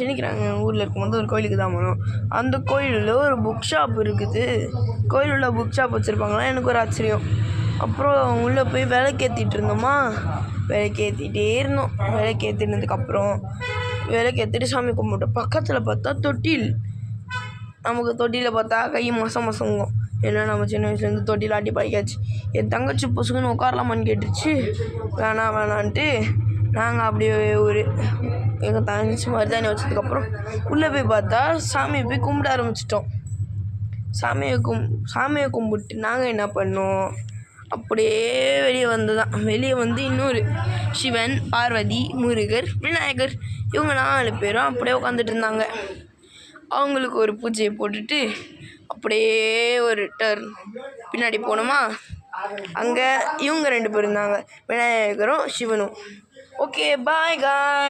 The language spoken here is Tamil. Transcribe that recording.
இன்னைக்கு நாங்கள் ஊரில் இருக்கும்போது ஒரு கோயிலுக்கு தான் போனோம். அந்த கோயிலில் ஒரு புக் ஷாப் இருக்குது. கோயில் உள்ள புக் ஷாப் வச்சுருப்பாங்களா, எனக்கு ஒரு ஆச்சரியம். அப்புறம் உள்ளே போய் விளக்கேற்றிட்டு இருந்தோமா, விளக்கேற்றிட்டே இருந்தோம். விளக்கேற்றினதுக்கப்புறம் விளக்கேற்றிட்டு சாமி கும்பிட்டோம். பக்கத்தில் பார்த்தா தொட்டில். நமக்கு தொட்டியில் பார்த்தா கை மசங்கும். ஏன்னா நம்ம சின்ன வயசுலேருந்து தொட்டில் ஆட்டி பழகியாச்சு. என் தங்கச்சி பொசுக்குன்னு உட்காரலாமான்னு கேட்டுச்சு. வேணான்ட்டு நாங்கள் அப்படியே எங்கள் தங்கச்சி மருதாணி வச்சதுக்கப்புறம் உள்ளே போய் பார்த்தா சாமியை போய் கும்பிட ஆரம்பிச்சிட்டோம். சாமியை கும்பிட்டு நாங்கள் என்ன பண்ணோம், அப்படியே வெளியே வந்து இன்னொரு சிவன், பார்வதி, முருகர், விநாயகர் இவங்க 4 பேரும் அப்படியே உட்காந்துட்டு இருந்தாங்க. அவங்களுக்கு ஒரு பூஜையை போட்டுட்டு அப்படியே ஒரு டர்ன் பின்னாடி போனோமா, அங்கே இவங்க 2 பேரும் இருந்தாங்க, விநாயகரும் சிவனும். ஓகே, பாய் காய்.